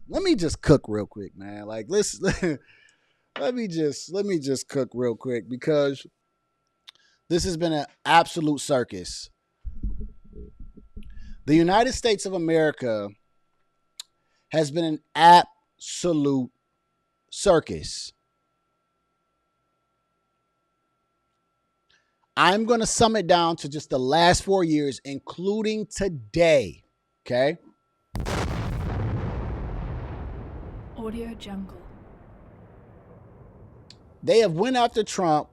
let me just cook real quick, man. Like let's let me just cook real quick because this has been an absolute circus. The United States of America has been an absolute circus. I'm going to sum it down to just the last 4 years, including today. Okay. Audio Jungle. They have went after Trump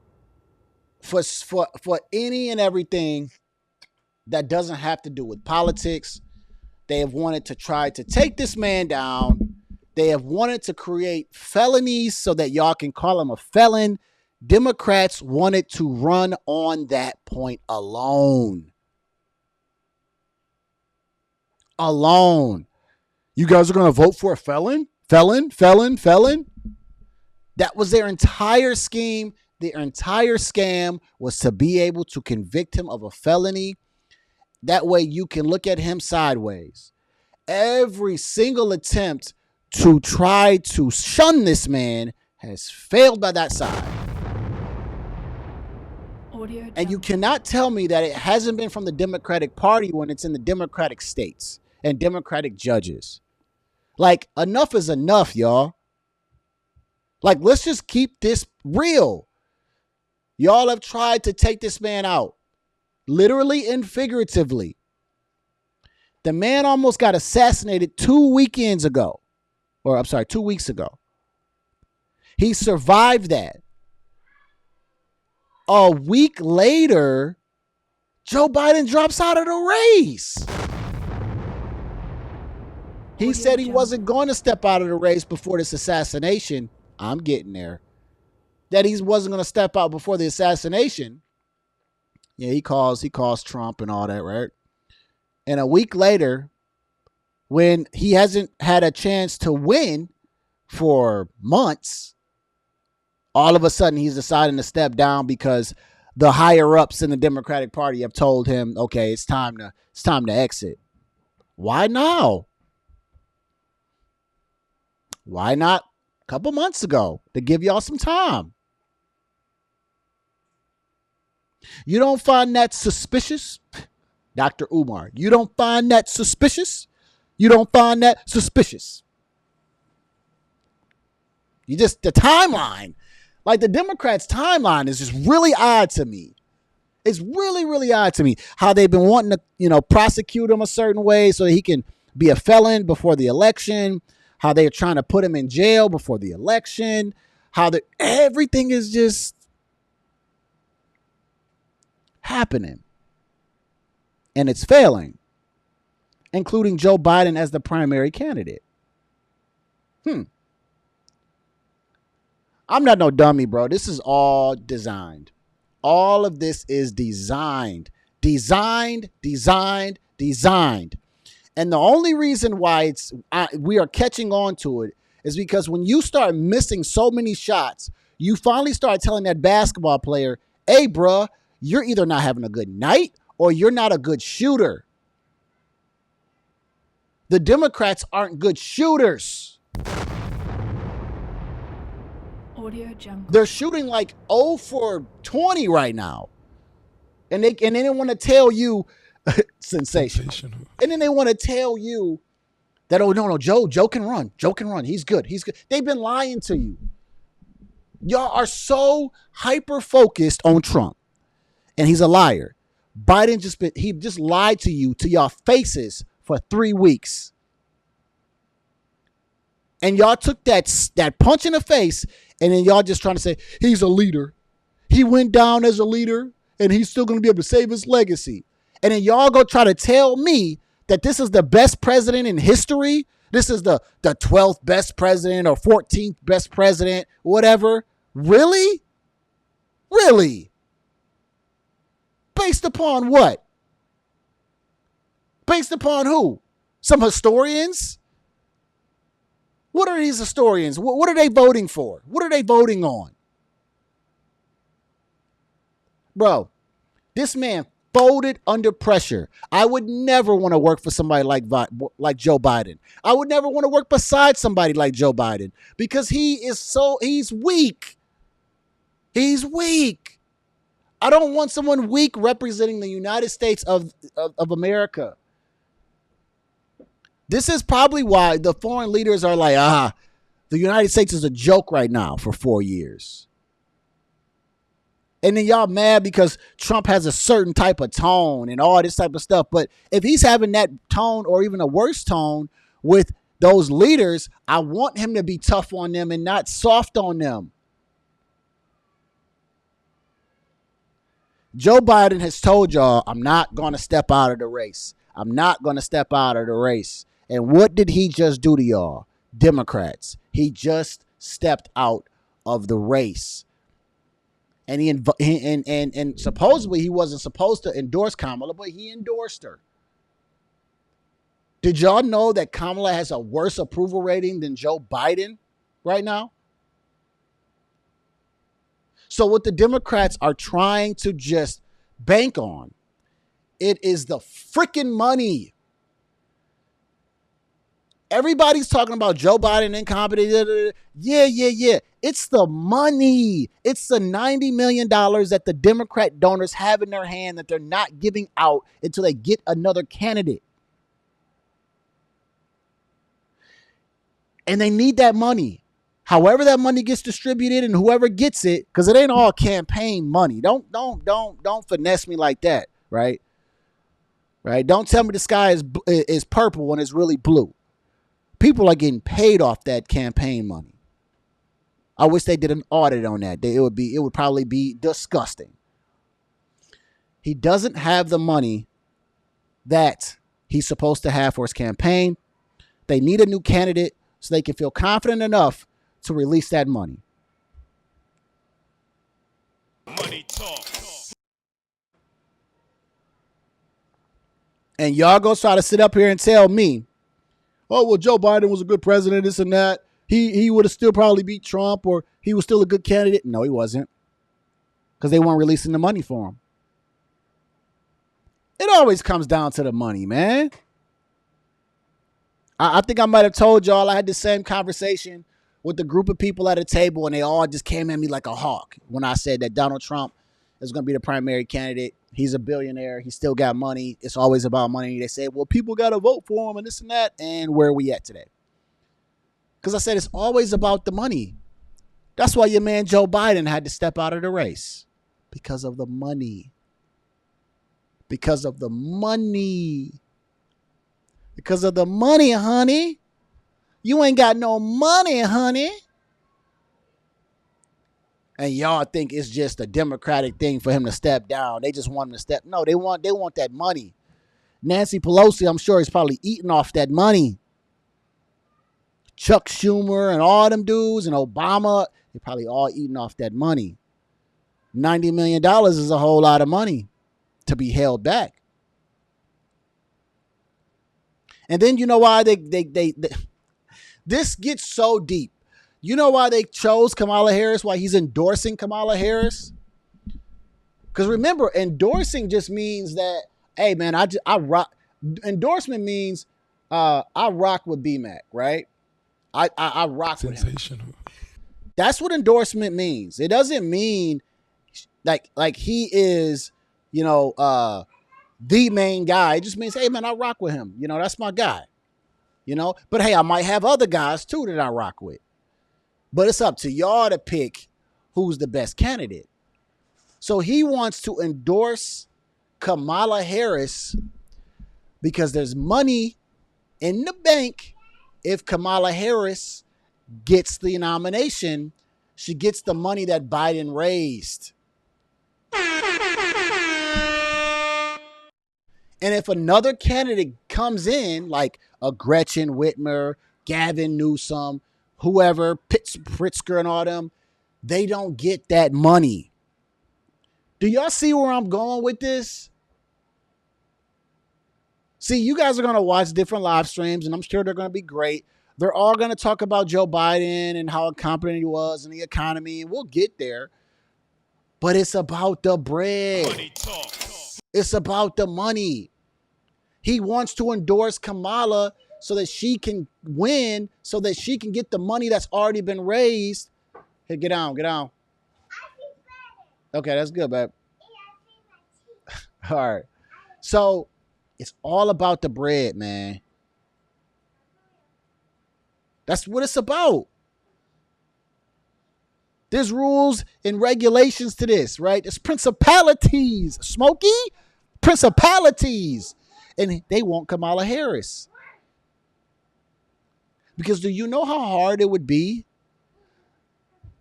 for any and everything that doesn't have to do with politics. They have wanted to try to take this man down. They have wanted to create felonies so that y'all can call him a felon. Democrats wanted to run on that point alone. Alone. You guys are going to vote for a felon? Felon? That was their entire scheme. Their entire scam was to be able to convict him of a felony. That way you can look at him sideways. Every single attempt to try to shun this man has failed by that side. And you cannot tell me that it hasn't been from the Democratic Party when it's in the Democratic states and Democratic judges. Like, enough is enough, y'all. Like, let's just keep this real. Y'all have tried to take this man out, literally and figuratively. The man almost got assassinated 2 weeks ago. He survived that. A week later, Joe Biden drops out of the race. He said he wasn't going to step out of the race before this assassination. I'm getting there. That he wasn't going to step out before the assassination. Yeah, he calls Trump and all that, right? And a week later, when he hasn't had a chance to win for months, all of a sudden he's deciding to step down because the higher ups in the Democratic Party have told him, okay, it's time to exit. Why now? Why not a couple months ago to give y'all some time? You don't find that suspicious? Dr. Umar, you don't find that suspicious? You don't find that suspicious? The timeline, like the Democrats' timeline is just really odd to me. It's really, really odd to me how they've been wanting to, prosecute him a certain way so that he can be a felon before the election, how they're trying to put him in jail before the election, everything is just happening. And it's failing, including Joe Biden as the primary candidate. I'm not no dummy, bro. This is all designed. All of this is designed. Designed. And the only reason why we are catching on to it is because when you start missing so many shots, you finally start telling that basketball player, hey, bro, you're either not having a good night or you're not a good shooter. The Democrats aren't good shooters. Audio Jungle. They're shooting like 0 for 20 right now. And they want to tell you sensational. And then they want to tell you that, oh, no, Joe can run. Joe can run. He's good. They've been lying to you. Y'all are so hyper focused on Trump. And he's a liar. Biden just lied to you to y'all faces for 3 weeks. And y'all took that punch in the face, and then y'all just trying to say, he's a leader. He went down as a leader, and he's still going to be able to save his legacy. And then y'all go try to tell me that this is the best president in history. This is the 12th best president or 14th best president, whatever. Really? Really? Based upon what? Based upon who? Some historians? What are these historians? What are they voting for? What are they voting on? Bro, this man folded under pressure. I would never want to work for somebody like Joe Biden. I would never want to work beside somebody like Joe Biden because he's weak. He's weak. I don't want someone weak representing the United States of America. This is probably why the foreign leaders are like, the United States is a joke right now for 4 years. And then y'all mad because Trump has a certain type of tone and all this type of stuff. But if he's having that tone or even a worse tone with those leaders, I want him to be tough on them and not soft on them. Joe Biden has told y'all, I'm not going to step out of the race. I'm not going to step out of the race. And what did he just do to y'all? Democrats. He just stepped out of the race. And and supposedly he wasn't supposed to endorse Kamala, but he endorsed her. Did y'all know that Kamala has a worse approval rating than Joe Biden right now? So what the Democrats are trying to just bank on, it is the freaking money. Everybody's talking about Joe Biden incompetent. Yeah. It's the money. It's the $90 million that the Democrat donors have in their hand that they're not giving out until they get another candidate. And they need that money. However that money gets distributed and whoever gets it, because it ain't all campaign money. Don't finesse me like that, right? Right? Don't tell me the sky is purple when it's really blue. People are getting paid off that campaign money. I wish they did an audit on that. It would probably be disgusting. He doesn't have the money that he's supposed to have for his campaign. They need a new candidate so they can feel confident enough to release that money. Money talk. And y'all go try to sit up here and tell me, oh, well, Joe Biden was a good president, this and that. He would have still probably beat Trump, or he was still a good candidate. No, he wasn't. Because they weren't releasing the money for him. It always comes down to the money, man. I think I might have told y'all I had the same conversation with a group of people at a table, and they all just came at me like a hawk when I said that Donald Trump is going to be the primary candidate. He's a billionaire. He still got money. It's always about money. They say, well, people got to vote for him and this and that. And where are we at today? Because I said it's always about the money. That's why your man Joe Biden had to step out of the race. Because of the money. Because of the money. Because of the money, honey. You ain't got no money, honey. And y'all think it's just a Democratic thing for him to step down. They just want him to step. No, they want that money. Nancy Pelosi, I'm sure, is probably eating off that money. Chuck Schumer and all them dudes and Obama, they're probably all eating off that money. $90 million is a whole lot of money to be held back. And then you know why they this gets so deep. You know why they chose Kamala Harris, why he's endorsing Kamala Harris? Because remember, endorsing just means that, hey, man, I rock. Endorsement means I rock with B-Mac, right? I rock with him. That's what endorsement means. It doesn't mean like he is, the main guy. It just means, hey, man, I rock with him. That's my guy. But hey, I might have other guys too that I rock with. But it's up to y'all to pick who's the best candidate. So he wants to endorse Kamala Harris because there's money in the bank. If Kamala Harris gets the nomination, she gets the money that Biden raised. And if another candidate comes in, like a Gretchen Whitmer, Gavin Newsom, whoever, Pritzker and all them, they don't get that money. Do y'all see where I'm going with this? See, you guys are going to watch different live streams, and I'm sure they're going to be great. They're all going to talk about Joe Biden and how incompetent he was and the economy, and we'll get there. But it's about the bread. Money talk. It's about the money. He wants to endorse Kamala so that she can win, so that she can get the money that's already been raised. Hey, get down, get down. Okay, that's good, babe. All right. So it's all about the bread, man. That's what it's about. There's rules and regulations to this, right? There's principalities, Smokey. Principalities. And they want Kamala Harris. Because do you know how hard it would be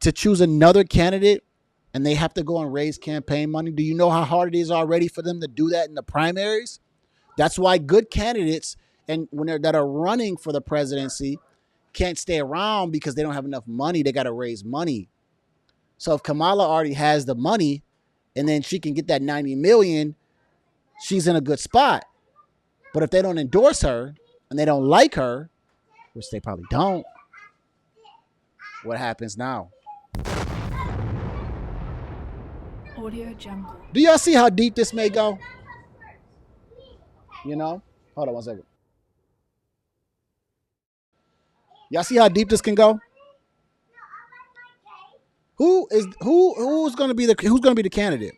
to choose another candidate and they have to go and raise campaign money? Do you know how hard it is already for them to do that in the primaries? That's why good candidates and when they're that are running for the presidency can't stay around because they don't have enough money. They got to raise money. So if Kamala already has the money and then she can get that 90 million, she's in a good spot. But if they don't endorse her and they don't like her, which they probably don't, what happens now? Audio Jungle. Do y'all see how deep this may go? You know? Hold on one second. Y'all see how deep this can go? Who's gonna be the candidate?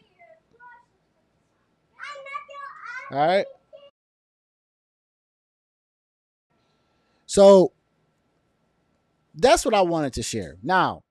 All right. So that's what I wanted to share. Now,